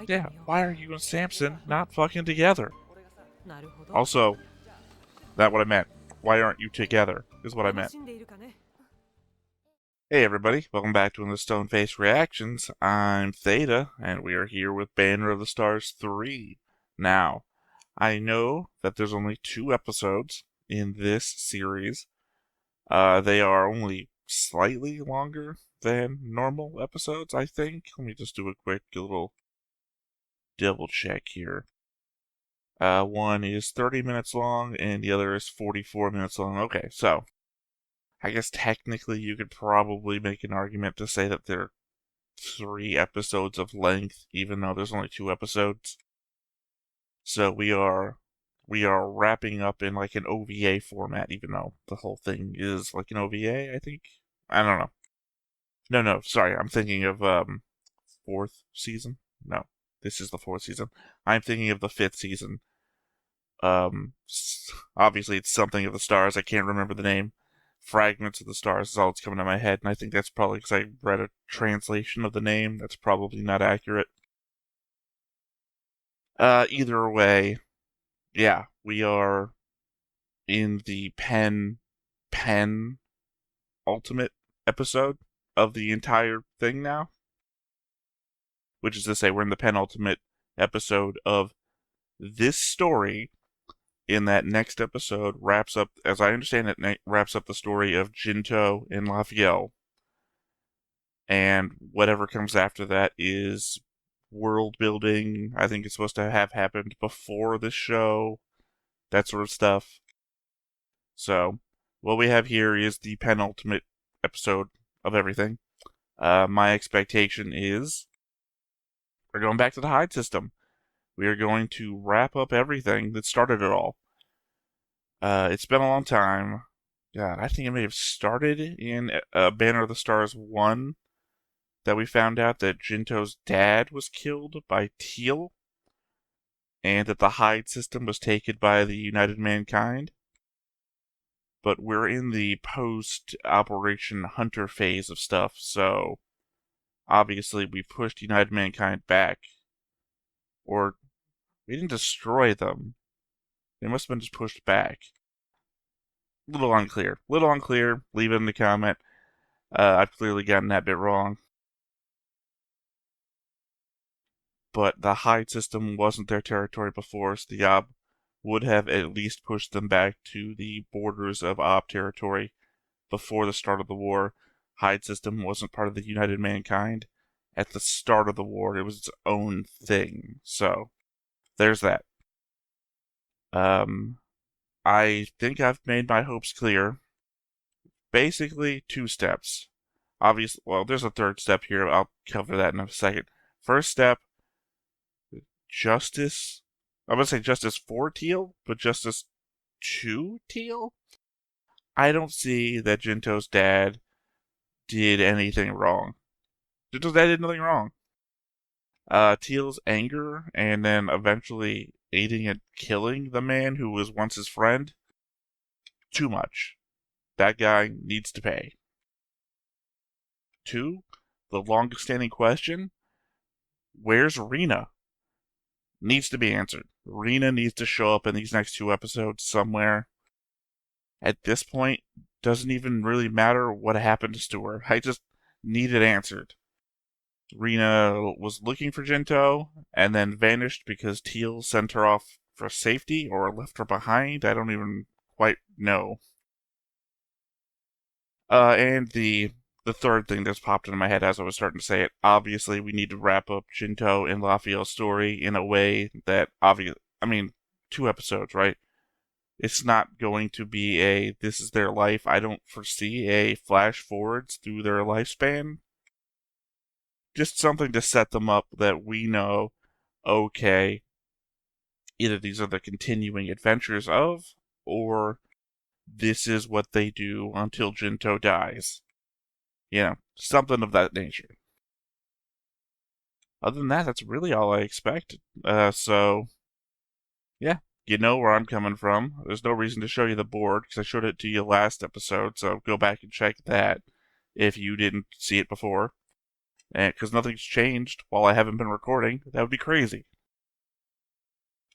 Yeah, why are you and Samson not fucking together? Also, that's what I meant. Why aren't you together, is what I meant. Hey everybody, welcome back to the Stone Face Reactions. I'm Theta, and we are here with Banner of the Stars 3. Now, I know that there's only 2 episodes in this series. They are only slightly longer than normal episodes, I think. Let me just do a quick little double check here. One is 30 minutes long, and the other is 44 minutes long. Okay, so I guess technically you could probably make an argument to say that they're 3 episodes of length, even though there's only 2 episodes. So we are wrapping up in like an OVA format, even though the whole thing is like an OVA, I think. I don't know. No, sorry, I'm thinking of 4th season. No, this is the 4th season. I'm thinking of the 5th season. Obviously it's something of the stars. I can't remember the name. Fragments of the Stars is all that's coming to my head, and I think that's probably because I read a translation of the name that's probably not accurate. Either way, yeah, we are in the pen ultimate episode of the entire thing now. Which is to say, we're in the penultimate episode of this story. In that next episode wraps up, as I understand it, wraps up the story of Jinto and Lafiel. And whatever comes after that is world building. I think it's supposed to have happened before this show, that sort of stuff. So, what we have here is the penultimate episode of everything. My expectation is we're going back to the hide system. We are going to wrap up everything that started it all. It's been a long time. God, I think it may have started in Banner of the Stars 1 that we found out that Jinto's dad was killed by Teal and that the hide system was taken by the United Mankind. But we're in the post-Operation Hunter phase of stuff, so obviously we pushed United Mankind back. Or we didn't destroy them. They must have been just pushed back. Little unclear. Leave it in the comment. I've clearly gotten that bit wrong. But the hide system wasn't their territory before, so the Ob would have at least pushed them back to the borders of Ob territory before the start of the war. Hide system wasn't part of the United Mankind. At the start of the war, it was its own thing. So, there's that. I think I've made my hopes clear. Basically, 2 steps. Obviously, well, there's a 3rd step here. I'll cover that in a second. First step, justice. I'm going to say justice for Teal, but justice to Teal? I don't see that Jinto's dad did anything wrong. Jinto's dad did nothing wrong. Teal's anger and then eventually aiding and killing the man who was once his friend, too much. That guy needs to pay. 2, the longest standing question, where's Rena? Needs to be answered. Rena needs to show up in these next 2 episodes somewhere. At this point, doesn't even really matter what happened to her. I just need it answered. Rena was looking for Jinto and then vanished because Teal sent her off for safety or left her behind. I don't even quite know. And the 3rd thing that's popped into my head as I was starting to say it, obviously we need to wrap up Jinto and Lafiel's story in a way that 2 episodes, right? It's not going to be this is their life. I don't foresee a flash forwards through their lifespan. Just something to set them up that we know, okay, either these are the continuing adventures of, or this is what they do until Jinto dies. Something of that nature. Other than that, that's really all I expect. So, yeah, you know where I'm coming from. There's no reason to show you the board, because I showed it to you last episode, so go back and check that if you didn't see it before. And because nothing's changed while I haven't been recording, that would be crazy.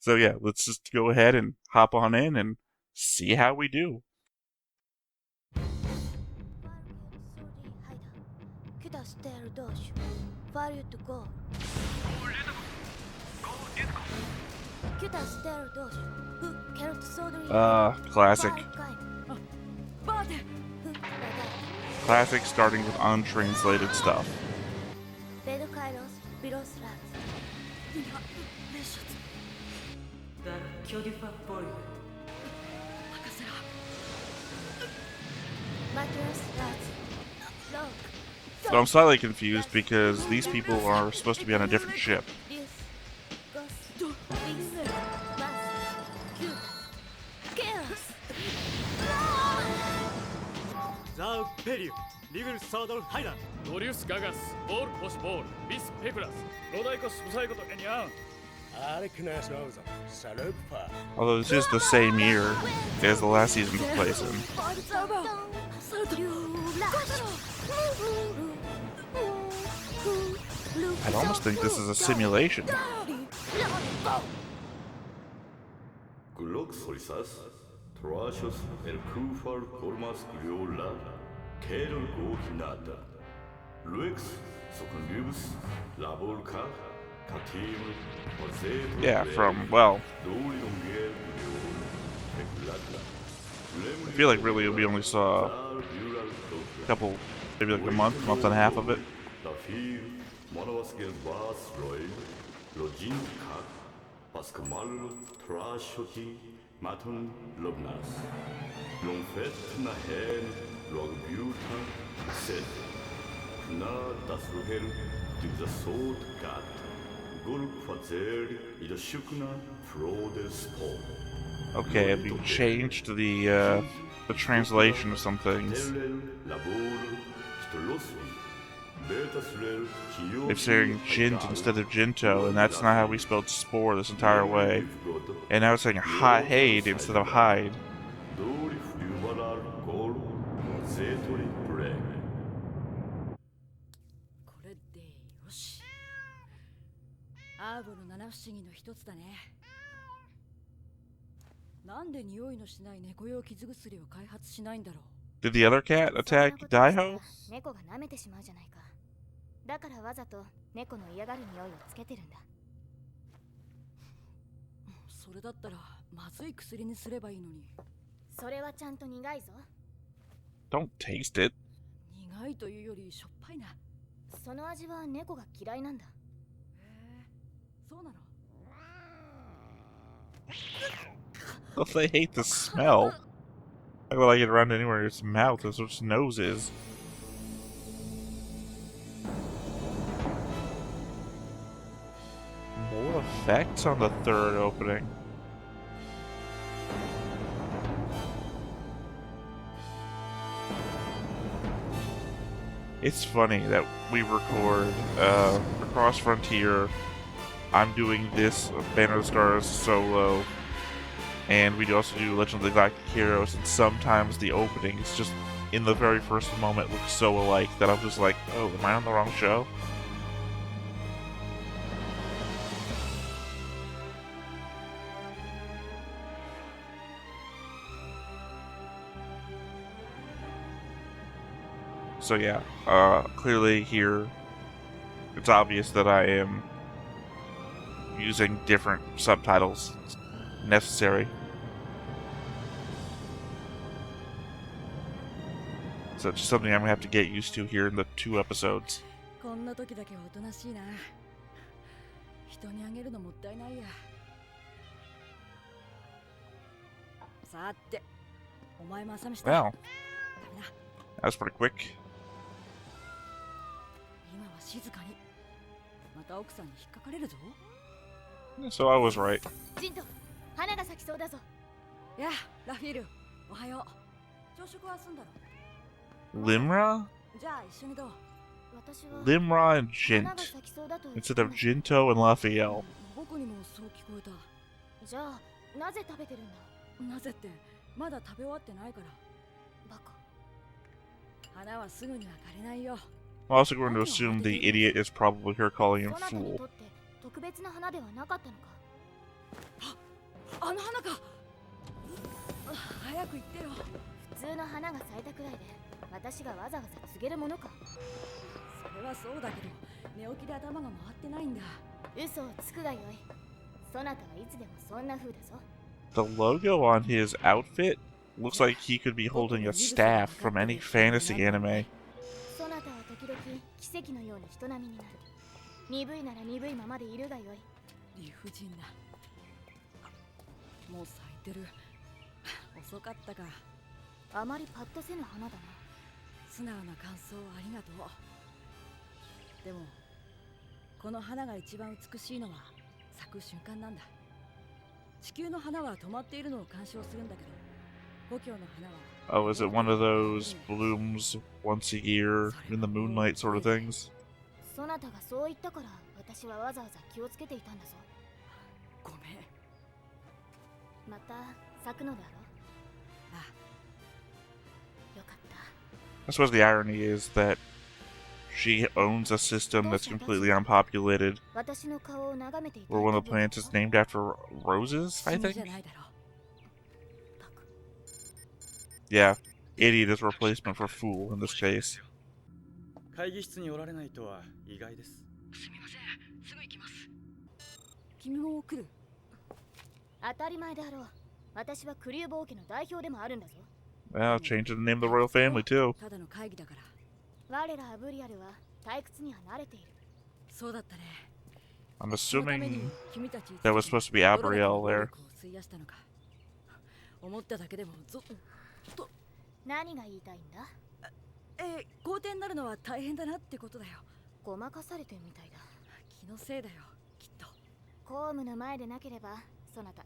So yeah, let's just go ahead and hop on in and see how we do. Classic. Classic starting with untranslated stuff. So I'm slightly confused because these people are supposed to be on a different ship. Although this is the same year as the last season took place in. I'd almost think this is a simulation. Yeah, from, well, I feel like really we only saw a couple, maybe like a month and a half of it. Okay, we changed the translation of some things. They're saying Jint instead of Jinto, and that's not how we spelled spore this entire way. And now it's saying Hade instead of hide. Did the other cat attack Daiho? Don't taste it. Well, they hate the smell. How will I get around anywhere its mouth is, its nose is? More effects on the third opening. It's funny that we record Across Frontier. I'm doing this Banner of the Stars solo, and we also do Legend of the Galactic Heroes, and sometimes the openings just in the very first moment look so alike that I'm just like, oh, am I on the wrong show? So yeah, clearly here, it's obvious that I am using different subtitles. It's necessary. So it's just something I'm gonna have to get used to here in the 2 episodes. Well, that was pretty quick. So I was right. Limra? Limra and Jint instead of Jinto and Lafiel. I'm also going to assume the idiot is probably her calling him fool. 特別な花ではなかったのか。あの花か。早く言ってよ。普通の花が咲いたくらいで私がわざわざ告げるものか。それはそうだけど寝起きで頭が回ってないんだ。嘘をつくがよい。そなたはいつでもそんな風だぞ。The logo on his outfit looks like he could be holding a staff from any fantasy anime. そなたは時々奇跡のように人並みになる。鈍いなら鈍いままでいるがよい。理不尽だ。もう咲いてる。遅かったか。あまりパッとせぬ花だな。素直な感想ありがとう。でもこの花が一番美しいのは咲く瞬間なんだ。地球の花は止まっているのを鑑賞するんだけど、故郷の花は。Oh, is it one of those blooms once a year in the moonlight sort of things? そなたがそう言ったから私はわざわざ気をつけていたんだぞ。ごめん。また咲くのだろう。ああ、よかった。 I suppose the irony is that she owns a system that's completely unpopulated, where one of the planets is named after roses, I think? Yeah, idiot is a replacement for fool in this case. 会議室におられないとは意外です。すみません、すぐ行きます。君も来る。当たり前であろう。私はクリューボー家の代表でもあるんだぞ。Well, change the name of the royal family too. ただの会議だから。我らアブリアルは退屈には慣れている。そうだったね。I'm assuming that was supposed to be Abrielle there. 思っただけでもぞっと。何が言いたいんだ？皇帝になるのは大変だなってことだよ。ごまかされてるみたいだ。気のせいだよ、きっと。公務の前でなければ、そなた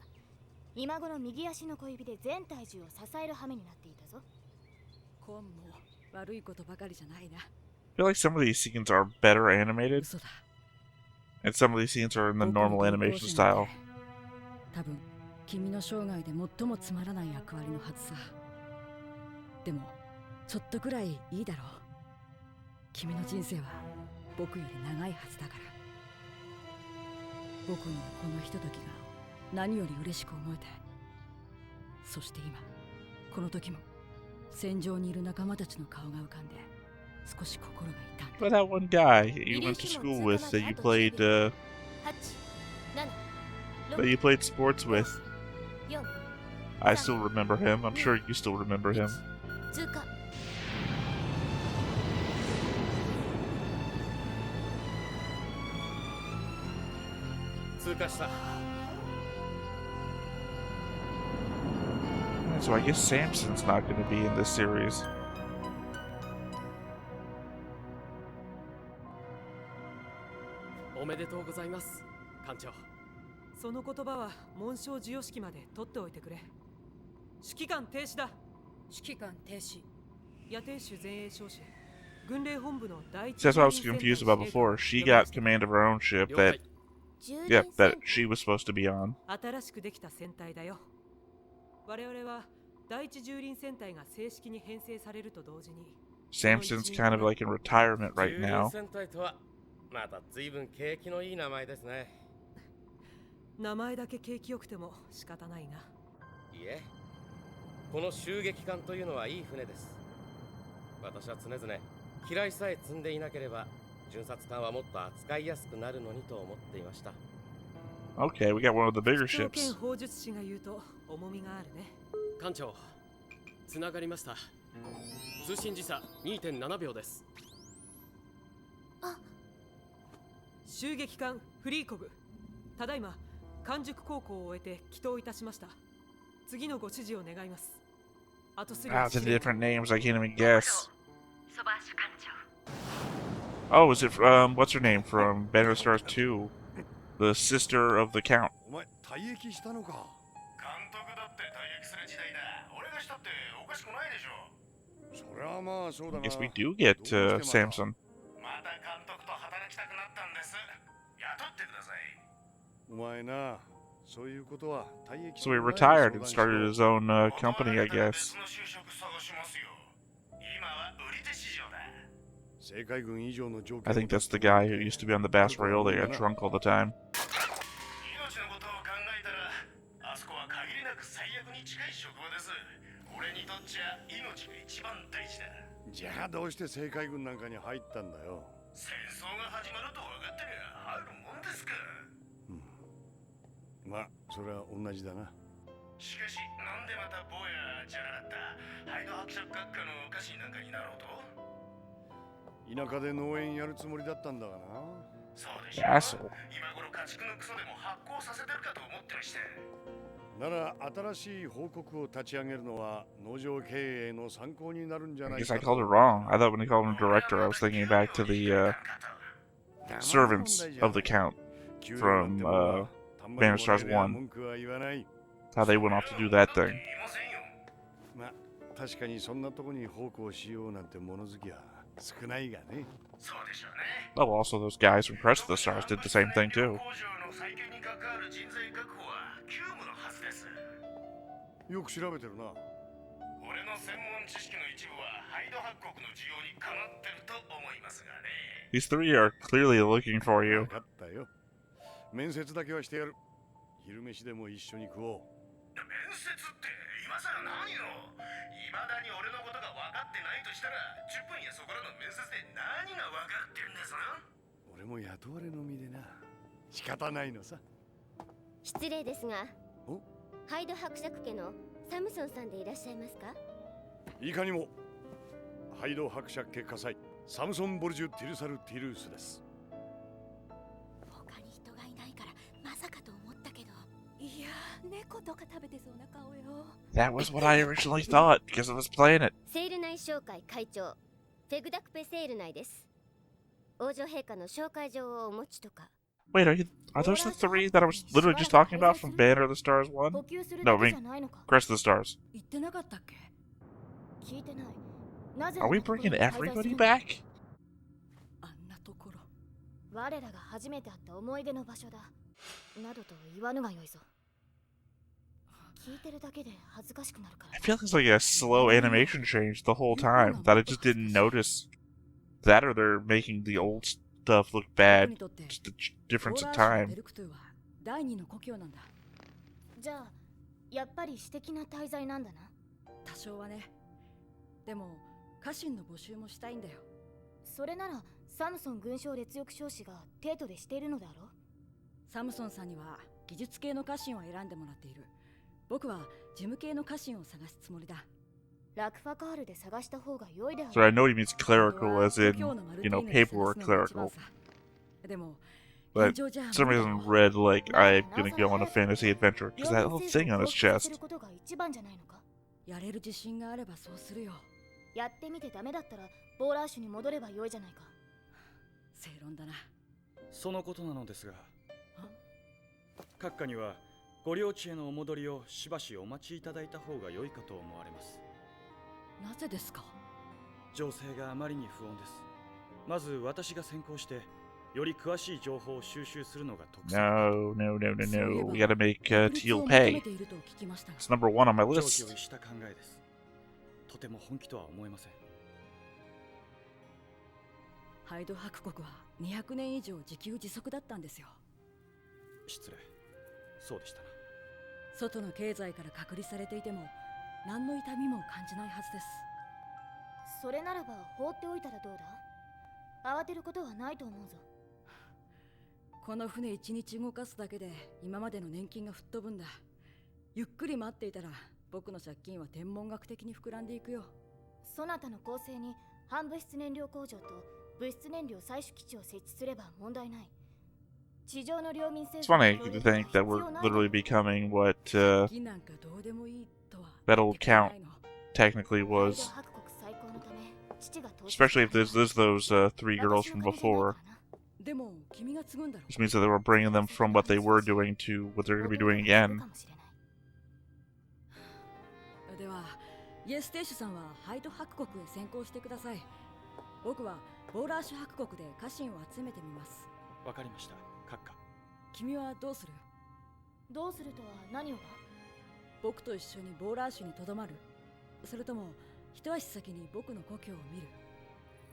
今頃右足の小指で全体重を支える羽目になっていたぞ。公務も悪いことばかりじゃないな。I feel like some of these scenes are better animated, and some of these scenes are in the normal animation style. 多分君の生涯で最もつまらない役割のはずさ。でもちょっとくらいいいだろう。君の人生は僕より長いはずだから。僕にはこのひとときが何より嬉しく思えて。そして今この時も戦場にいる仲間たちの顔が浮かんで少し心が痛んだ。 But that one guy you went to school with that you played sports with, I still remember him. I'm sure you still remember him. 通過した。 So I guess Samson's not going to be in this series. おめでとうございます、艦長。その言葉は紋章授与式まで取っておいてくれ。指揮官停止だ。指揮官停止。野艇手前衛少子軍令本部の第一。 That's what I was confused about before. She got command of her own ship that she was supposed to be on. 新しくできた戦隊だよ。我々は第一従輪戦隊が正式に編成されると同時に。 Samson's kind of like in retirement right now. 戦隊とはまた随分景気のいい名前ですね。名前だけ景気よくても仕方ないな。いえ、この襲撃艦というのはいい船です。私は常々機雷さえ積んでいなければ巡察艦はもっと扱いやすくなるのにと思っていました。 Okay, we got one of the bigger ships. 砲術師が言うと重みがあるね。艦長、つながりました。通信時差 2.7 秒です。襲撃艦フリーコブ、ただいま完熟航行を終えて帰投いたしました。次のご指示を願います。あとすぐ。 Ah, the different names I can't even guess. Oh, is it what's her name from Banner Stars 2? The sister of the Count. お前退役したのか。監督だって退役する時代だ。俺がしたっておかしくないでしょ。それはまあそうだ I が。 guess we do get Samson. また監督と働きたくなったんです。雇ってください。お前な、そういうことは退役。 So he retired and started his own company, I guess. 別の就職探しますよ。今は売り手市 I think that's the guy who used to be on the Bass Rail that got drunk all the time. 命のことを考えたらあそこは限りなく最悪に近い職場です。俺にとっちゃ命が一番大事だ。じゃあどうして政界軍なんかに入ったんだよ。戦争が始まると分かってりゃ入るもんですか。まあそれは同じだな。しかしなんでまた坊やじゃなかったハイド伯爵閣下の家臣なんかになろうと。田舎で農園やるつもりだったんだがな。そうでしょ。 Asshole. 今頃家畜のクソでも発酵させてるかと思ってました。なら新しい報告を立ち上げるのは農場経営の参考になるんじゃな I い guess I か。 called it wrong. I thought when he called him director, I was thinking back to the servants of the Count from Bannerstars 1. How they went off to do that thing. まあ確かにそんなとこに奉公しようなんて物好きは少ないがね。そうでしょうね。 Oh, well, also those guys from Crest of the Stars did the same thing too. 工場の再建に関わる人材確保は急務のはずです。よく調べてるな。俺の専門知識の一部はハイド伯国の需要にかなってると思いますがね。 These three are clearly looking for 分 you. かったよ。面接だけはしてやる。昼飯でも一緒に食おう。面接って今さら何よ。未だに俺のことが分かってないとしたら10分やそこらの面接で何が分かってるんですか。俺も雇われの身でな。仕方ないのさ。失礼ですがお、ハイド伯爵家のサムソンさんでいらっしゃいますか？いかにもハイド伯爵家火災サムソン・ボルジュ・ティルサル・ティルースです。他に人がいないからまさかと思ったけど、いやー猫とか食べてそうな顔よ。 That was what I originally thought because I was playing it. セール内商会会長フェグダクペセール内です。王女陛下の紹介状をお持ちとか。 Wait, are those the three that I was literally just talking about from Banner of the Stars 1? 補給する No, だ I けじゃ mean ないのか。 Crest of the Stars. 言ってなかったっけ？聞いてない。なぜ Are we bringing everybody back? あんなところ。我らが初めて会った思い出の場所だ。などと言わぬがよいぞ。聞いてるだけで恥ずかしくなるから。 I feel like it's like a slow animation change the whole time that I just didn't notice. That or they're making the old stuff look bad. Just the difference in time. 第二の故郷なんだ。じゃあやっぱり私的な滞在なんだな。多少はね。でも家臣の募集もしたいんだよ。それならサムソン軍将烈翼将士が帝都でしているのだろう。サムソンさんには技術系の家臣を選んでもらっている。僕は事務系の家臣を探すつもりだ。ラクファカールで探した方が良いであろう。 So I know he means clerical as in, paperwork clerical. でも But for some reason read like I'm gonna go on a fantasy adventure because that little thing on his chest. やれる自信があればそうするよ。やってみてダメだったらボーラーシュに戻れば良いじゃないか。正論だな。そのことなのですが、閣下にはご領地へのお戻りをしばしお待ちいただいた方が良いかと思われます。なぜですか？情勢があまりに不穏です。まず私が先行してより詳しい情報を収集するのが得策。 No. We gotta make Teal pay. It's number one on my 上 list. 記を逸した考えです。とても本気とは思えません。ハイド伯国は200年以上自給自足だったんですよ。失礼。そうでしたな。外の経済から隔離されていても何の痛みも感じないはずです。それならば放っておいたらどうだ？慌てることはないと思うぞ。この船1日動かすだけで今までの年金が吹っ飛ぶんだ。ゆっくり待っていたら僕の借金は天文学的に膨らんでいくよ。そなたの構成に半物質燃料工場と物質燃料採取基地を設置すれば問題ない。地上の領民政 It's 府 funny to think that we're literally becoming what that old count technically was. Especially if there's those three girls from before. Which means that they were bringing them from what they were doing to what they're going to be doing again. では、イエステーシュさんはハイド伯国へ先行してください。僕はボーラーシュ伯国で家臣を集めてみます。わかりました、閣下。君はどうする？どうするとは何をだ？僕と一緒にボーラーシュにとどまる？それとも一足先に僕の故郷を見る？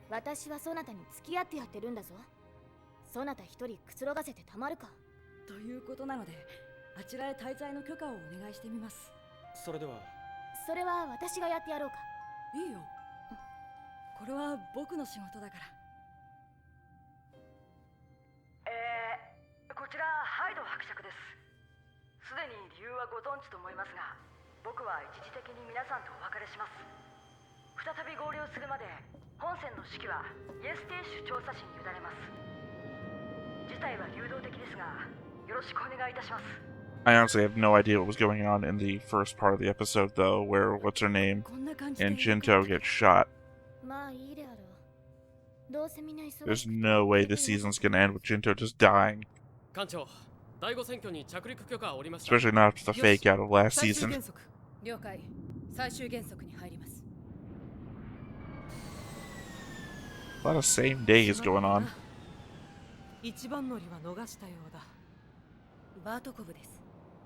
私はそなたに付き合ってやってるんだぞ。そなた一人くつろがせてたまるか。ということなので、あちらへ滞在の許可をお願いしてみます。それでは。それは私がやってやろうか。いいよ。これは僕の仕事だから。こちらハイド伯爵です。すでに理由はご存知と思いますが、僕は一時的に皆さんとお別れします。再び合流するまで本船の指揮はイエスティッシュ調査士に委ねます。事態は流動的ですが、よろしくお願いいたします。I honestly have no idea what was going on in the first part of the episode, though, where what's her name and Jinto gets shot. There's no way this season's gonna end with Jinto just dying. Especially not after the fake out of last season. 了解。最終原則に入ります。A lot of same days going on. 一番乗りは逃したようだ。バートコブです。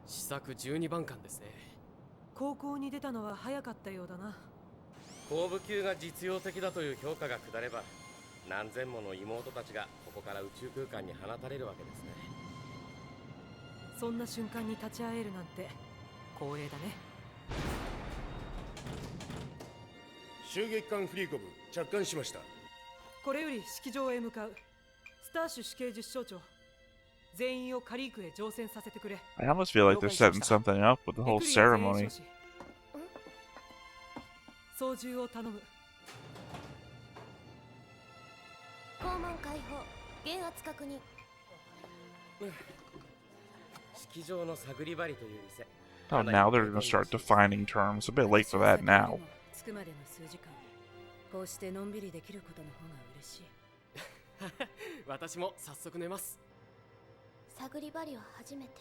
試作12番艦ですね。高校に出たのは早かったようだな。後部級が実用的だという評価が下れば、何千もの妹たちがここから宇宙空間に放たれるわけですね。そんな瞬間に立ち会えるなんて光栄だね。襲撃艦フリーコブ着艦しました。これより式場へ向かう。スターシュ死刑10省庁全員をカリークへ乗船させてくれ。 I almost feel like they're setting something up with the whole ceremony. 操縦を頼む。肛門開放、減圧確認。式場の探り針という店。 Oh, now they're gonna start defining terms. A bit late for that now. 着くまでの数時間、こうしてのんびりできることの方が嬉しい。私も早速寝ます。探り針は初めて。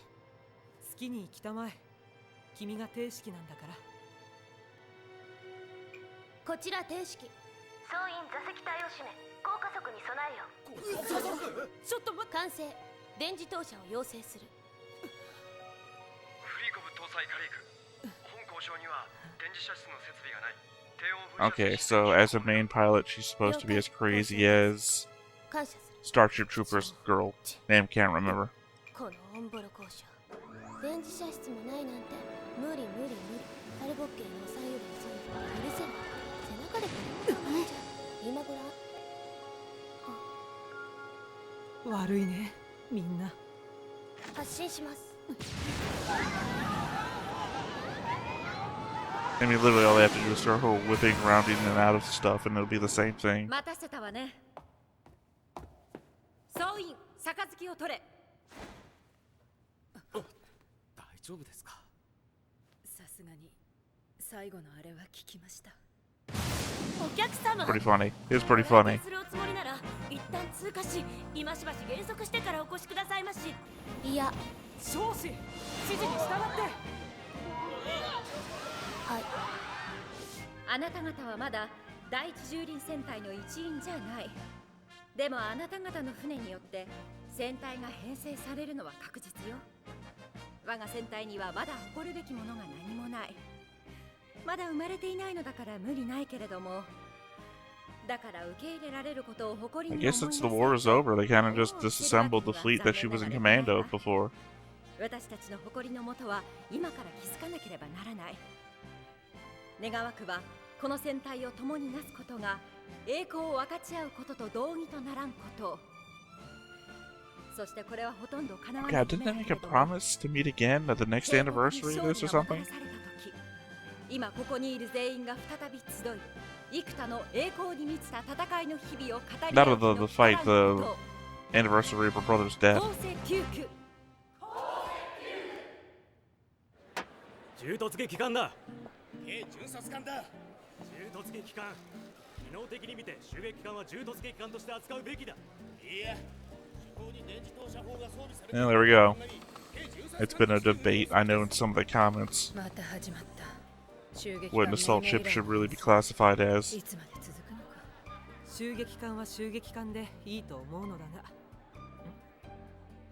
好きに来たまえ。君が定式なんだから。こちら定式。総員座席帯を閉め、降下速に備えよ。ちょっと待って。完成。電磁投射を要請する。フリーコブ搭載カリーク。本交渉には電磁射出の設備がない。 Okay, so as a main pilot, she's supposed to be as crazy as Starship Troopers girl. Name can't remember. このオンボロ交渉。電磁射出もないなんて無理無理無理。カルボッケーのおさんより遅い。許せない。背中でこれも構えちゃう。今ごらん。悪いね、みんな。発進します。 I mean, literally all they have to do is start her whipping around in and out of stuff, and it'll be the same thing. 待たせたわね。総員、杯を取れ。大丈夫ですか。さすがに最後のあれは聞きました。お客様。 Pretty funny. It was pretty funny. するおつもりなら一旦通過し、今しばし減速してからお越しくださいまし。いや、少子、指示に従って。はい。あなた方はまだ第一重輪戦隊の一員じゃない。でもあなた方の船によって戦隊が編成されるのは確実よ。我が戦隊にはまだ誇るべきものが何もない。まだ生まれていないのだから無理ないけれども、だから受け入れられることを誇り I に思い guess な since さ the い。 war is over, they kind of just disassembled the fleet that she was in command of before. 私たちの誇りのもとは今から気づかなければならない。願わくばこの戦隊を共になすことが栄光を分かち合うことと同義とならんこと。そしてこれはほとんど叶わない。 God, didn't they make a promise to meet again at the next anniversary of this or something? 今ここにいる全員が再び集い、幾多の栄光に満ちた戦いの日々を語り Not of the fight, the anniversary of her brother's death. 銃突撃艦だ。準察官だ。銃突撃艦。機能的に見て襲撃艦は銃突撃艦として扱うべきだ。いや、手法に電磁投射砲が装備されて Yeah, there we go. It's been a debate, I know, in some of the comments. また始まった。 What an assault ship should really be classified as. いつまで続くのか。襲撃艦は襲撃艦でいいと思うのだが、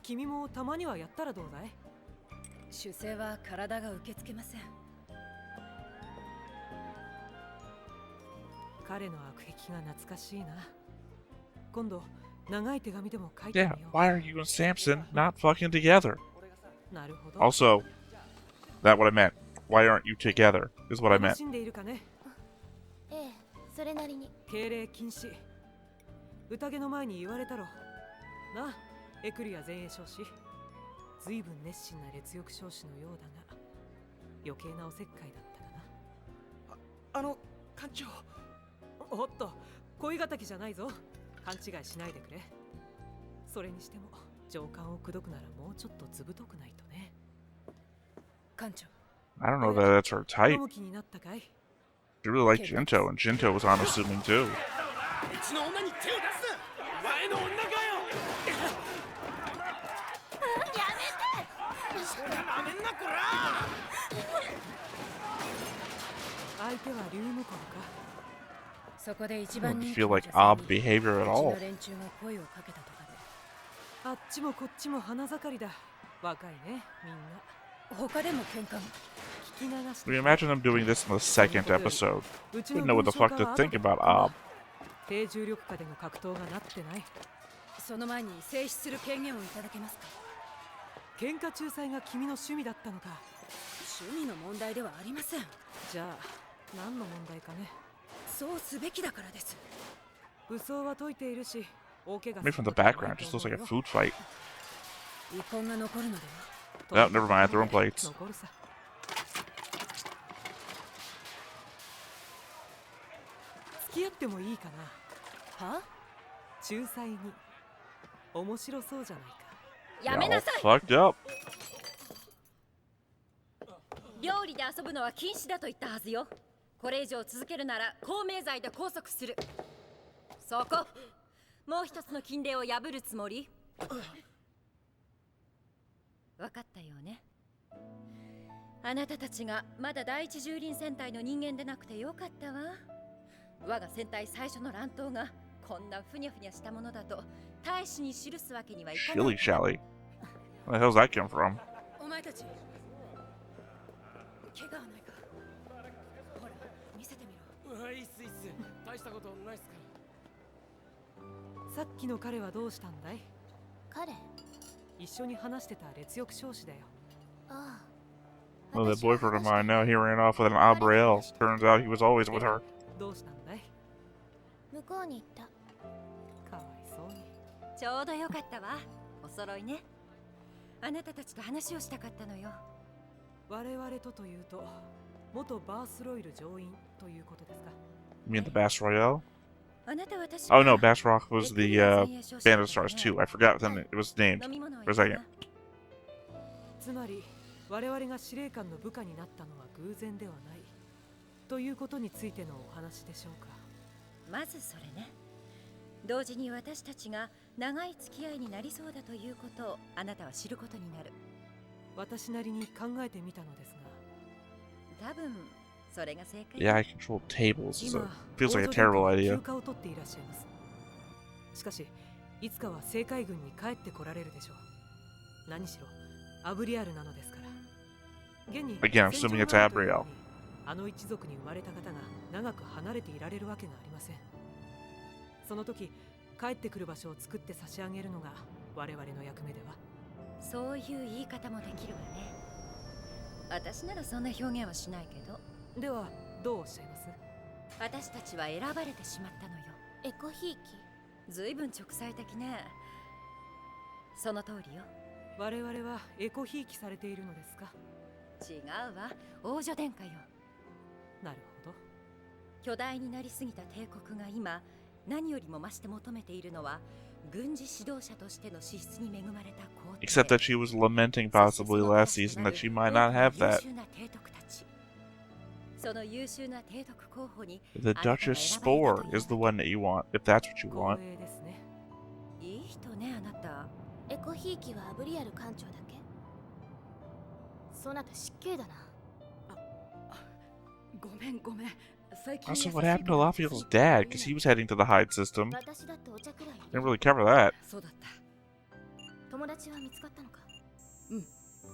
君もたまにはやったらどうだい？主勢は体が受け付けません。彼の悪癖が懐かしいな。今度長い手紙でも書いて Yeah, みよ why are you and Samson not fucking together? う。なるほど。 Also, that's what I meant. Why aren't you together? Is what I 楽 meant. しんでいるかね。ええ、それなりに。敬礼禁止。宴の前に言われたろ。な、エクリア前衛少子。随分熱心な烈欲少子のようだが、余計なおせっかいだったかな。艦長。おっと、恋敵じゃないぞ。勘違いしないでくれ。それにしても上官を口説くならもうちょっとずぶとくないとね。艦長。 I don't know that that's her type. 飲む気になったかい？ She really liked Jinto, and Jinto was unassuming too. うちの女に手を出すな。お前の女かよ。なめんなこら。相手は竜向こうか。そこで一 I 番 don't 人気 feel の like 女性 odd に behavior at うち all. の連中が声をかけたとかで。あっちもこっちも花盛りだ。若いね、みんな。他でも喧嘩が。聞き流し I mean, imagine them doing this in the second episode. Wouldn't know what the fuck to think about Ob. 低重力下での格闘がなってない。その前に静止する権限をいただけますか。喧嘩仲裁が君の趣味だったのか。趣味の問題ではありません。じゃあ何の問題かね。そうすべきだからです。武装は解いているし、大怪我 Maybe from the background, it just looks like a food fight. 遺恨が残るのでOh, は。never mind, throwing plates. 残るさ。付き合ってもいいかな。は？仲裁に。面白そうじゃないか。やめなさい。 All fucked up. 料理で遊ぶのは禁止だと言ったはずよ。これ以上続けるなら公明罪で拘束する。そこ。もう一つの禁令を破るつもり？分かったよね。あなたたちがまだ第一獣林戦隊の人間でなくてよかったわ。我が戦隊最初の乱闘がこんなふにゃふにゃしたものだと大使に記すわけにはいかない。 Shilly shally. Where the hell's that come from? お前たち。怪我はないか。ほら、見せてみろ。いいっすいいっす。大したことないっすかさっきの彼はどうしたんだい？彼？一緒に話してた烈欲少子だよ。ああ。 Well, that boyfriend of mine, now he ran off with an Abrielle. Turns out he was always with her. どうしたんだい？向こうに行った。かわいそうに。ちょうどよかったわ。お揃いね。あなたたちと話をしたかったのよ。我々とというと、元バースロイル上院ということですか？ You mean the Bass Royale? あなた私 Oh no, Bass Rock was the Band of Stars 2. I forgot then it was named 飲み物を for a 入れ second. な。つまり我々が司令官の部下になったのは偶然ではないということについてのお話でしょうか。まずそれね。同時に私たちが長い付き合いになりそうだということをあなたは知ることになる。私なりに考えてみたのですが。多分それが正解。 Yeah, I control tables. Is 今 feels like a 王女殿下 terrible は idea. 休暇を取っていらっしゃいます。しかしいつかは政界軍に帰ってこられるでしょう。何しろアブリアルなのですから。現に Again, I'm assuming it's Abrielle. あの一族に生まれた方が長く離れていられるわけがありません。その時帰ってくる場所を作って差し上げるのが我々の役目では。そういう言い方もできるわね。私ならそんな表現はしないけど。ではどうおっしゃいます？私たちは選ばれてしまったのよ。エコひいき。ずいぶん直裁的ね。その通りよ。我々はエコひいきされているのですか？違うわ、王女殿下よ。なるほど。巨大になりすぎた帝国が今何よりも増して求めているのは軍事指導者としての資質に恵まれた皇帝。 Except that she was lamenting possibly last season that she might not have that. その優秀な提督候補に The Duchess Spore is the one that you want, if that's what you want. 光栄ですね。いい人ね、あなた。エコひいきはアブリアル艦長だけ。そなた失敬だな。ごめんごめん。最近 Also, what happened to Lafiel's dad? Because he was heading to the Hyde system. 私だってお茶くらい。 Didn't really cover that. そうだった。友達は見つかったのか？うん。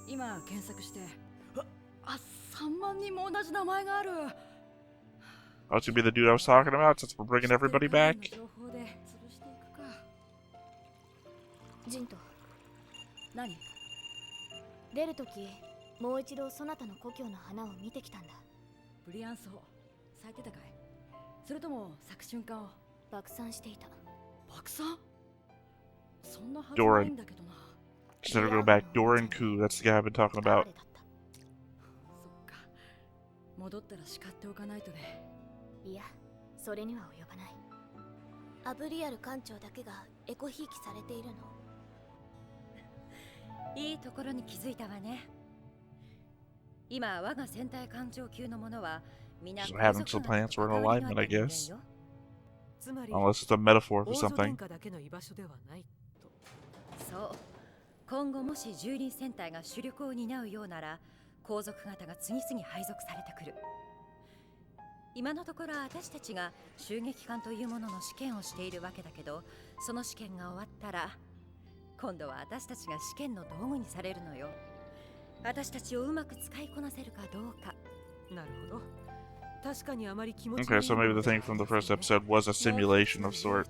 今検索して。3万人も同じ名前がある。 Oh, it's gonna be the dude I was talking about since we're bringing everybody back. 情報で潰していくか。ジント。何？出るとき、もう一度そなたの故郷の花を見てきたんだ。ブリアンソウ、咲いてたかい？それとも咲く瞬間を？爆散していた。爆散？そんなはずないんだけどな。Just never go back. Doran Koo, that's the guy I've been talking about. そっか。戻ったら叱っておかないとね。いや、それには及ばない。アブリアル艦長だけがエコひいきされているの。いいところに気づいたわね。今、我が戦隊艦長級の者は皆 So having some plants were in alignment, I guess. つまり Unless it's a metaphor for 王女 something. 殿下だけの居場所ではないと。そう。今後もし獣林戦隊が主力を担うようなら、皇族方が次々配属されてくる。今のところ私たちが襲撃艦というものの試験をしているわけだけど、その試験が終わったら今度は私たちが試験の道具にされるのよ。私たちをうまく使いこなせるかどうか。なるほど。確かにあまり気持ち Okay, so maybe the thing from the first episode was a simulation of sort.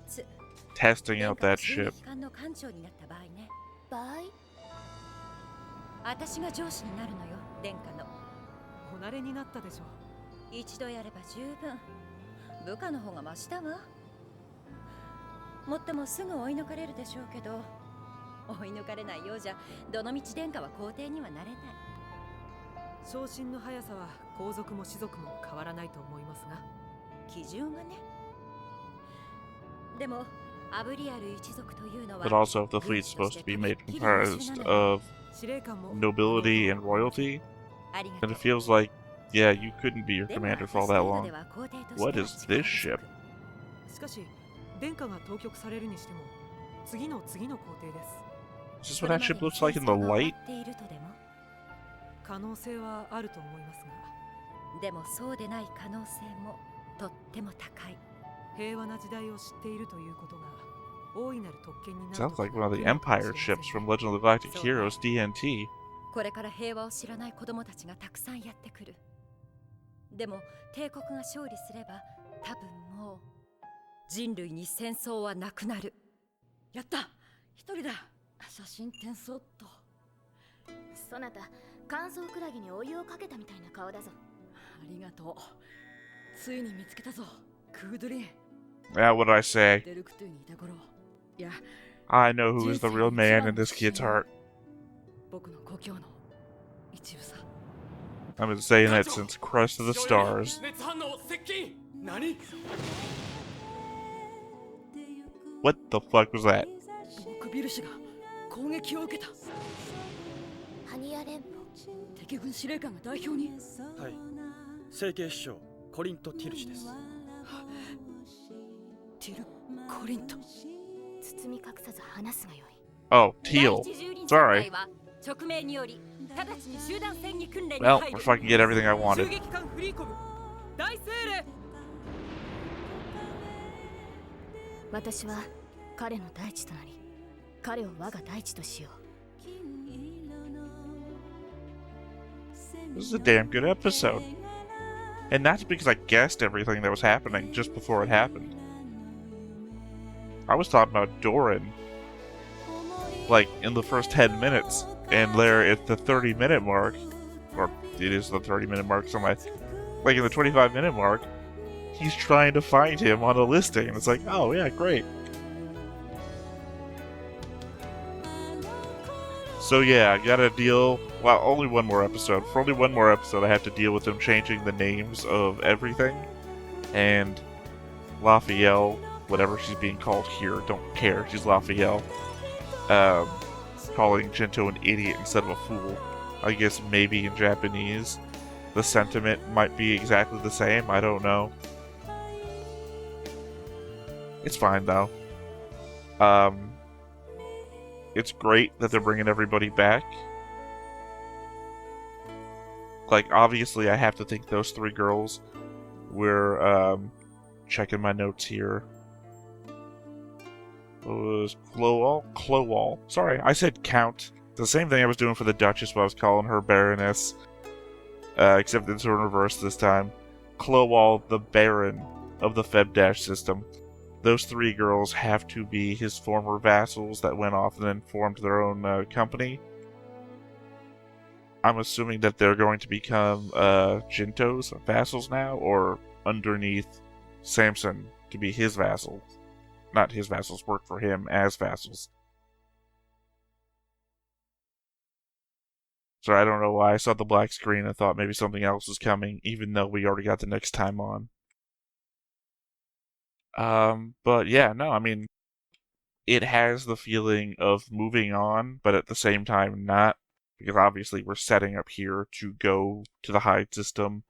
Testing out that ship. 艦の艦長になった場合ね。場合？私が上司になるのよ、殿下の。お慣れになったでしょ。一度やれば十分。部下の方がマシだわ。もっともすぐ追い抜かれるでしょうけど、追い抜かれないようじゃどの道殿下は皇帝にはなれない。昇進の速さは皇族も士族も変わらないと思いますが、基準がね。でもアブリアル一族というのは But also, if the fleet's supposed to be made comprised of nobility and royalty, then it feels like, yeah, you couldn't be your commander for all that long. What is this ship? しかし、殿下が当局されるにしても、次の皇帝です。Is this what that ship looks like in the light? 可能性はあると思いますが。でもそうでない可能性もとっても高い。平和な時代を知っているということが大いなる特権になる。 Sounds like one of the Empire ships from Legend of the Galactic Heroes DNT. これから平和を知らない子供たちがたくさんやってくる。でも帝国が勝利すれば多分もう人類に戦争はなくなる。やった、一人だ。写真転送っと。そなた乾燥クラゲにお湯をかけたみたいな顔だぞ。ありがとう。ついに見つけたぞ、クードリン。Yeah, what did I say? デルクトゥにいた頃、いや、I know who is the real man in this kid's heart. 僕の故郷の一部さ。I've been saying that since Crest of the Stars. 熱反応接近。何？ What the fuck was that? 僕ビル氏が攻撃を受けた。ハニア連邦。敵軍司令官が代表に。はい。成形師匠コリント・ティル氏です。ティル・コリント。包み隠さず話すがよい。 Oh, Teal. Sorry. Well, if I can get everything I wanted. 私は彼の大地となり、彼を我が大地としよう。 This is a damn good episode. And that's because I guessed everything that was happening just before it happened. I was talking about Doran, like, in the first 10 minutes. And there at the 30-minute mark, or it is the 30-minute mark, so like in the 25-minute mark, he's trying to find him on a listing. And it's like, oh yeah, great. So yeah, I gotta deal... Well, only one more episode. For only one more episode, I have to deal with them changing the names of everything. And Lafiel, whatever she's being called here, don't care. She's Lafiel. Calling Jinto an idiot instead of a fool. I guess maybe in Japanese, the sentiment might be exactly the same. I don't know. It's fine, though. It's great that they're bringing everybody back. Like, obviously, I have to think those three girls were, checking my notes here. It was Clowall. Sorry, I said Count. The same thing I was doing for the Duchess, but I was calling her Baroness. Except it's in reverse this time. Clowall, the Baron of the Feb-Dash system. those 3 girls have to be his former vassals that went off and then formed their own company. I'm assuming that they're going to become Jinto's vassals now, or underneath Samson to be his vassals. Not his vassals, work for him as vassals. So I don't know why I saw the black screen and thought maybe something else was coming, even though we already got the next time on. But yeah, no, I mean, it has the feeling of moving on, but at the same time not, because obviously we're setting up here to go to the hide system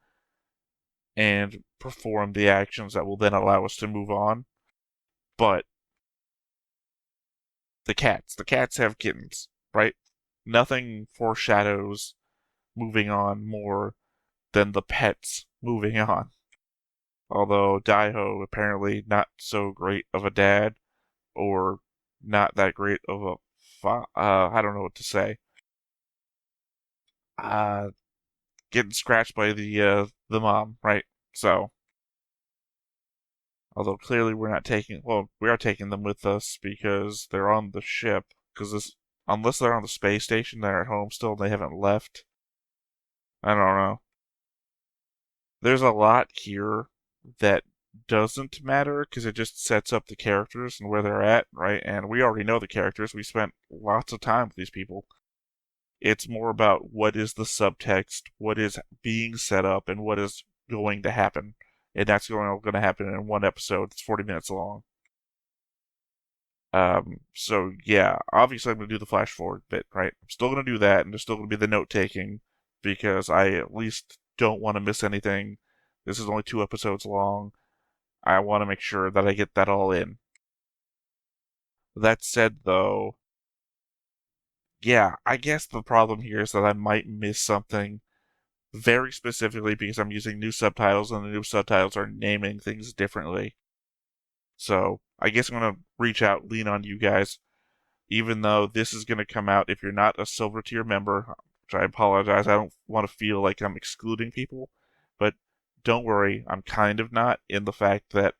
and perform the actions that will then allow us to move on. But the cats have kittens, right? Nothing foreshadows moving on more than the pets moving on. Although Daiho apparently not so great of a dad, or not that great of a I don't know what to say. Getting scratched by the mom, right? So, although clearly we are taking them with us because they're on the ship. Because unless they're on the space station, they're at home still and they haven't left. I don't know. There's a lot here that doesn't matter because it just sets up the characters and where they're at, right? And we already know the characters. We spent lots of time with these people. It's more about what is the subtext, what is being set up, and what is going to happen. And that's going to happen in one episode. It's 40 minutes long. So yeah, obviously I'm going to do the flash forward bit, right? I'm still going to do that, and there's still going to be the note taking because I at least don't want to miss anything. This is only 2 episodes long. I want to make sure that I get that all in. That said, though, yeah, I guess the problem here is that I might miss something very specifically because I'm using new subtitles and the new subtitles are naming things differently. So I guess I'm going to reach out, lean on you guys, even though this is going to come out if you're not a silver tier member, which I apologize. I don't want to feel like I'm excluding people, but don't worry, I'm kind of not, in the fact that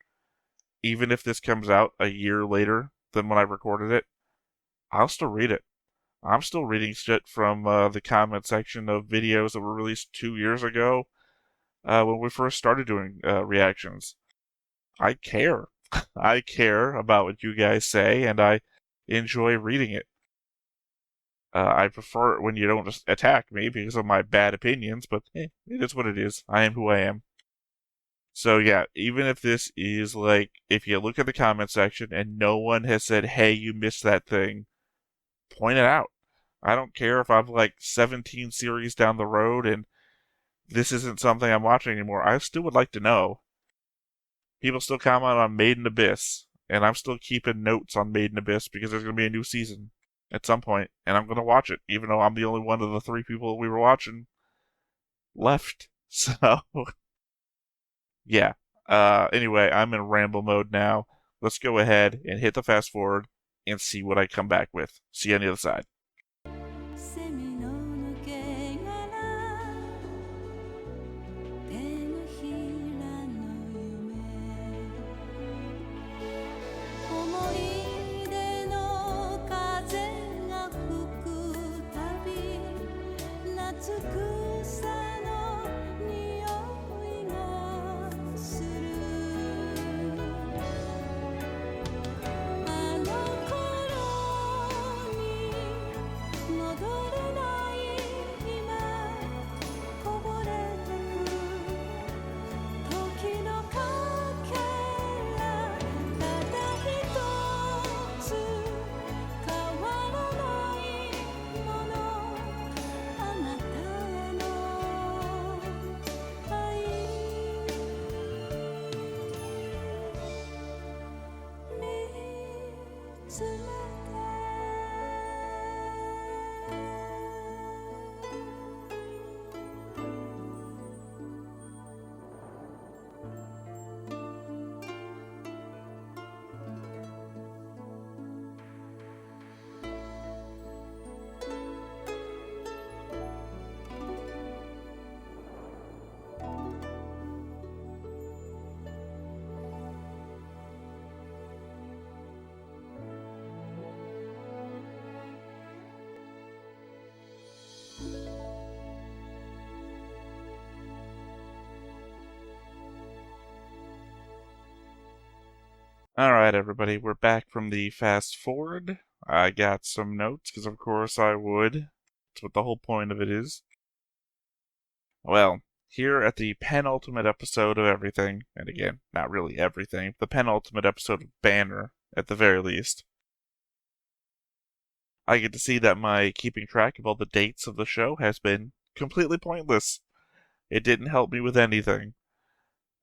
even if this comes out a year later than when I recorded it, I'll still read it. I'm still reading shit from the comment section of videos that were released 2 years ago when we first started doing reactions. I care. I care about what you guys say, and I enjoy reading it. I prefer it when you don't just attack me because of my bad opinions, but it is what it is. I am who I am. So yeah, even if this is like, if you look at the comment section and no one has said, hey, you missed that thing, point it out. I don't care if I'm like 17 series down the road and this isn't something I'm watching anymore. I still would like to know. People still comment on Made in Abyss, and I'm still keeping notes on Made in Abyss because there's going to be a new season at some point, and I'm going to watch it, even though I'm the only one of the 3 people we were watching left. So, yeah. Anyway, I'm in ramble mode now. Let's go ahead and hit the fast forward and see what I come back with. See you on the other side. 「Alright, everybody, we're back from the fast forward. I got some notes, because of course I would. That's what the whole point of it is. Well, here at the penultimate episode of everything, and again, not really everything, the penultimate episode of Banner, at the very least, I get to see that my keeping track of all the dates of the show has been completely pointless. It didn't help me with anything.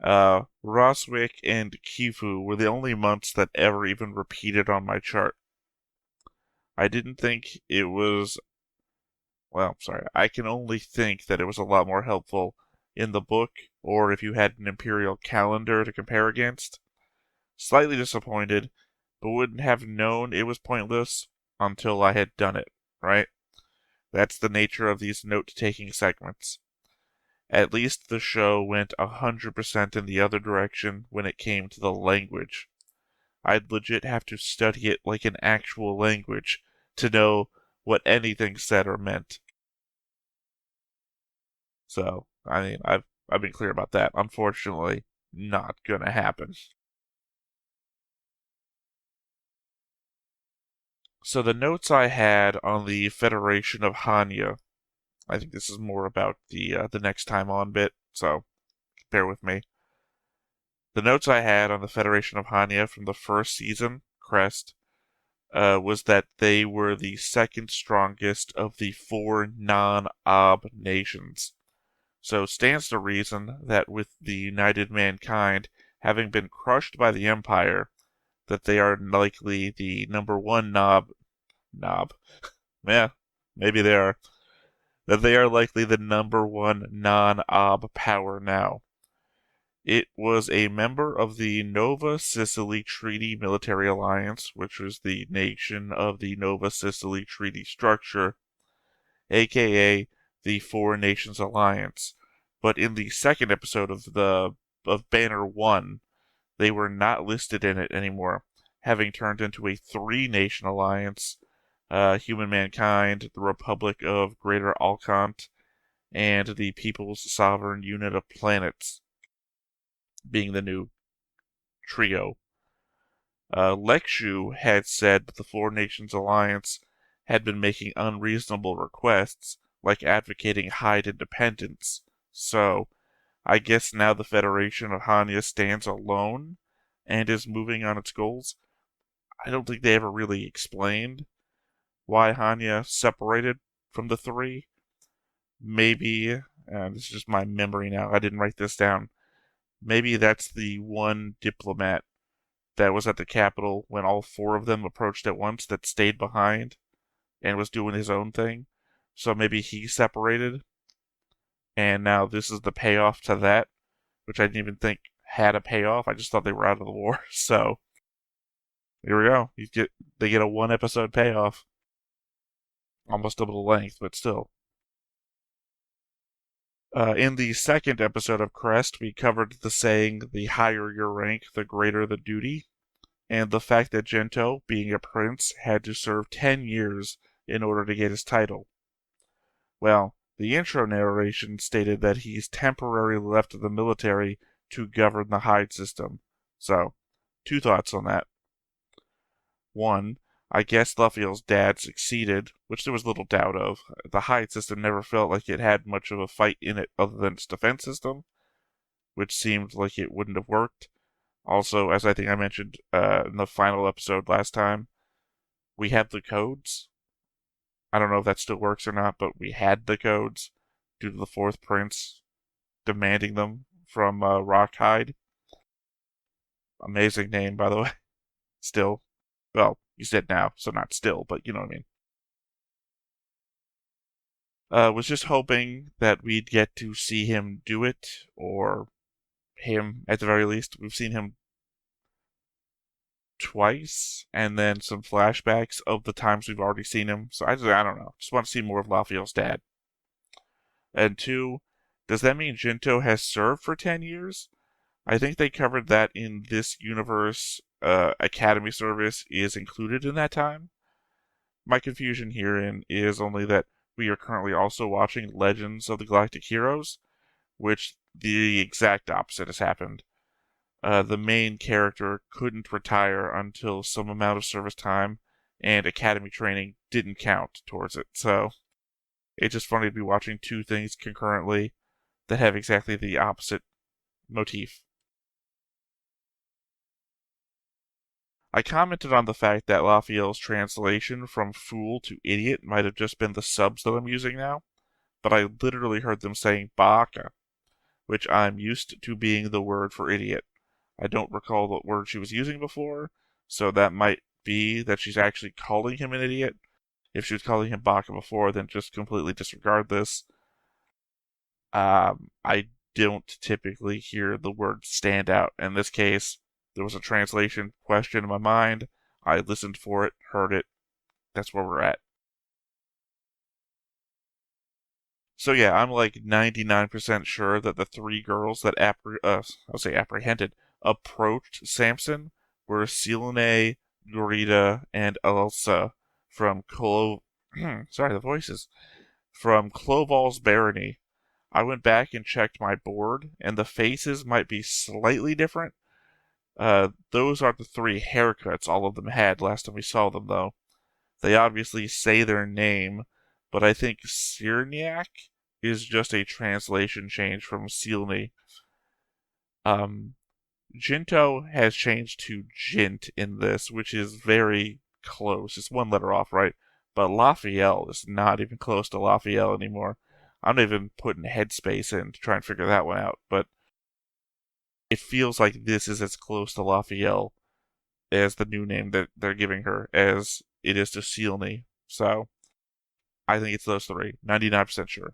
Roswick and Kifu were the only months that ever even repeated on my chart. I didn't think it was... Well, sorry, I can only think that it was a lot more helpful in the book, or if you had an imperial calendar to compare against. Slightly disappointed, but wouldn't have known it was pointless until I had done it, right? That's the nature of these note-taking segments. At least the show went 100% in the other direction when it came to the language. I'd legit have to study it like an actual language to know what anything said or meant. So, I mean, I've been clear about that. Unfortunately, not gonna happen. So the notes I had on the Federation of Hanya, I think this is more about the next time on bit, so bear with me. The notes I had on the Federation of Hanya from the first season, Crest, was that they were the second strongest of the 4 non-Ob nations. So stands to reason that with the United Mankind having been crushed by the Empire, that they are likely the number 1 yeah, maybe they are. That they are likely the number 1 non-Ob power now. It was a member of the Nova Sicily Treaty Military Alliance, which was the nation of the Nova Sicily Treaty structure, aka the Four Nations Alliance. But in the second episode of Banner 1, they were not listed in it anymore, having turned into a 3-nation alliance: Human Mankind, the Republic of Greater Alkant, and the People's Sovereign Unit of Planets, being the new trio. Lexu had said that the Four Nations Alliance had been making unreasonable requests, like advocating Hyde independence, so I guess now the Federation of Hanya stands alone and is moving on its goals. I don't think they ever really explained why Hanya separated from the 3. Maybe, this is just my memory now, I didn't write this down, maybe that's the one diplomat that was at the capital when all 4 of them approached at once that stayed behind and was doing his own thing. So maybe he separated, and now this is the payoff to that, which I didn't even think had a payoff. I just thought they were out of the war. So here we go. They get a 1-episode payoff. Almost double the length, but still. In the second episode of Crest, we covered the saying, the higher your rank, the greater the duty, and the fact that Gento, being a prince, had to serve 10 years in order to get his title. Well, the intro narration stated that he's temporarily left the military to govern the Hyde system. So, 2 thoughts on that. 1, I guess lafiel's dad succeeded, which there was little doubt of. The Hyde system never felt like it had much of a fight in it other than its defense system, which seemed like it wouldn't have worked. Also, as I think I mentioned in the final episode last time, we had the codes. I don't know if that still works or not, but we had the codes due to the 4th prince demanding them from Rockhyde. Amazing name, by the way. Still. Well, he's dead now, so not still, but you know what I mean. Was just hoping that we'd get to see him do it, or him at the very least. We've seen him twice, and then some flashbacks of the times we've already seen him. So I don't know. Just want to see more of lafiel's dad. And 2, does that mean Gento has served for 10 years? I think they covered that in this universe. Academy service is included in that time. My confusion herein is only that we are currently also watching Legends of the Galactic Heroes, which the exact opposite has happened. the main character couldn't retire until some amount of service time, and academy training didn't count towards it. So it's just funny to be watching two things concurrently that have exactly the opposite motif. I commented on the fact that Lafiel's translation from fool to idiot might have just been the subs that I'm using now, but I literally heard them saying baka, which I'm used to being the word for idiot. I don't recall what word she was using before, so that might be that she's actually calling him an idiot. If she was calling him baka before, then just completely disregard this. I don't typically hear the word stand out. In this case, there was a translation question in my mind. I listened for it, heard it. That's where we're at. So yeah, I'm like 99% sure that the three girls that apprehended, approached Samson were Selene, Gorita, and Elsa from sorry, the voices. From Cloval's Barony. I went back and checked my board, and the faces might be slightly different. Those are the three haircuts all of them had last time we saw them, though. They obviously say their name, but I think Cyrniak is just a translation change from Selene. Jinto has changed to Jint in this, which is very close. It's one letter off, right? But Lafiel is not even close to Lafiel anymore. I'm not even putting headspace in to try and figure that one out, but it feels like this is as close to Lafiel as the new name that they're giving her as it is to Selene. So I think it's those three. 99% sure.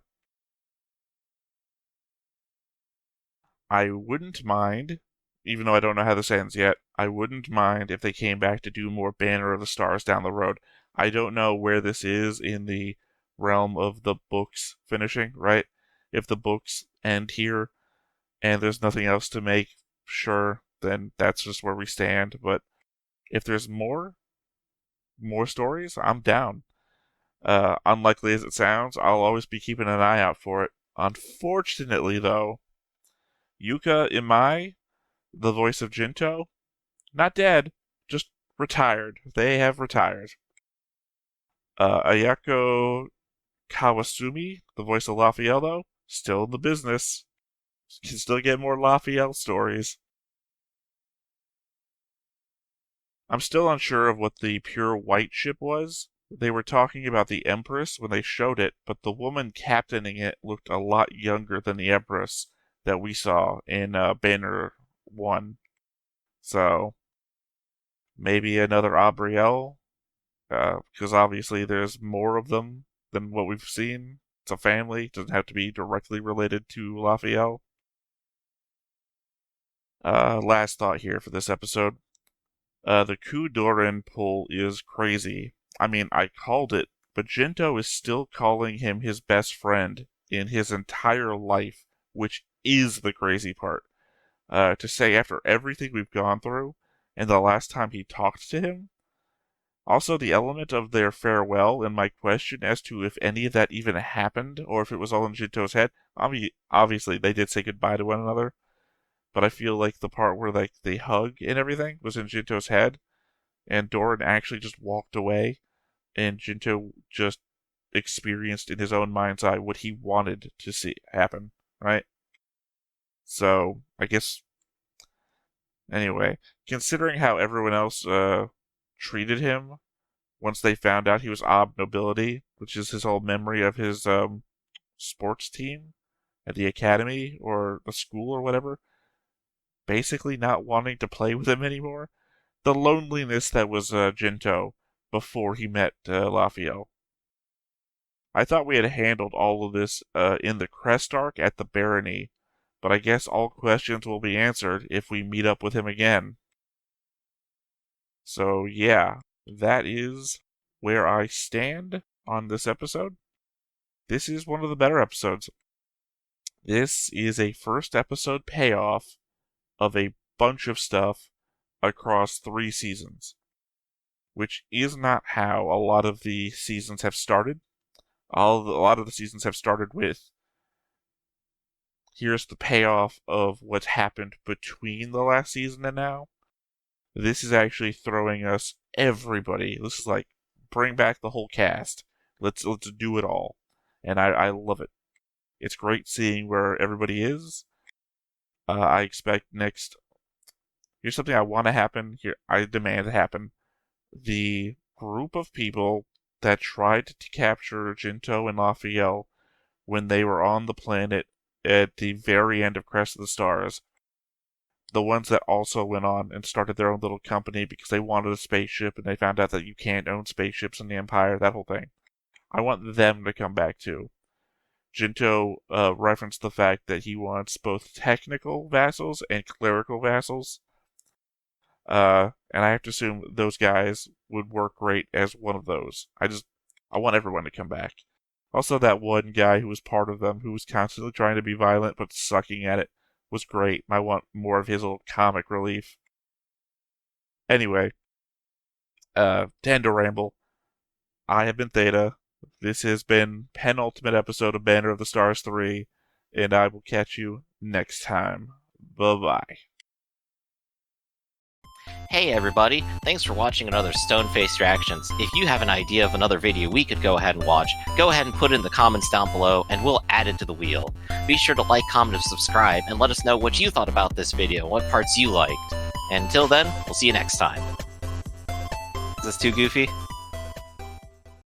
I wouldn't mind, even though I don't know how this ends yet, I wouldn't mind if they came back to do more Banner of the Stars down the road. I don't know where this is in the realm of the books finishing, right? If the books end here and there's nothing else to make, sure, then that's just where we stand. But if there's more stories, I'm down. Unlikely as it sounds, I'll always be keeping an eye out for it. Unfortunately, though, Yuka Imai, the voice of Jinto, not dead, just retired. They have retired. Ayako Kawasumi, the voice of Lafiel, though, still in the business. Can still get more Lafiel stories. I'm still unsure of what the pure white ship was. They were talking about the Empress when they showed it, but the woman captaining it looked a lot younger than the Empress that we saw in Banner 1. So, maybe another Abrielle, because obviously there's more of them than what we've seen. It's a family, it doesn't have to be directly related to Lafiel. Last thought here for this episode. The Kudoran pull is crazy. I mean, I called it, but Jinto is still calling him his best friend in his entire life, which is the crazy part. To say after everything we've gone through, and the last time he talked to him. Also, the element of their farewell and my question as to if any of that even happened, or if it was all in Jinto's head. Obviously, they did say goodbye to one another, but I feel like the part where like they hug and everything was in Jinto's head, and Doran actually just walked away, and Jinto just experienced in his own mind's eye what he wanted to see happen, right? So, I guess, anyway, considering how everyone else treated him once they found out he was Ob Nobility, which is his whole memory of his sports team at the academy or the school or whatever, basically not wanting to play with him anymore. The loneliness that was Jinto before he met Lafiel. I thought we had handled all of this in the Crest arc at the Barony, but I guess all questions will be answered if we meet up with him again. So yeah, that is where I stand on this episode. This is one of the better episodes. This is a first episode payoff of a bunch of stuff across 3 seasons, which is not how a lot of the seasons have started. A lot of the seasons have started with here's the payoff of what's happened between the last season and now. This is actually throwing us everybody. This is like, bring back the whole cast. Let's do it all. And I love it. It's great seeing where everybody is. I expect next... Here's something I want to happen. Here, I demand to happen. The group of people that tried to capture Jinto and Lafiel when they were on the planet at the very end of Crest of the Stars, the ones that also went on and started their own little company because they wanted a spaceship and they found out that you can't own spaceships in the Empire, that whole thing. I want them to come back too. Jinto referenced the fact that he wants both technical vassals and clerical vassals. And I have to assume those guys would work great as one of those. I want everyone to come back. Also, that one guy who was part of them, who was constantly trying to be violent but sucking at it, was great. I want more of his little comic relief. Anyway, to end a ramble, I have been Theta. This has been penultimate episode of Banner of the Stars 3, and I will catch you next time. Bye-bye. Hey everybody, thanks for watching another Stone-Faced Reactions. If you have an idea of another video we could go ahead and watch, go ahead and put it in the comments down below and we'll add it to the wheel. Be sure to like, comment, and subscribe, and let us know what you thought about this video, what parts you liked. And until then, we'll see you next time. Is this too goofy?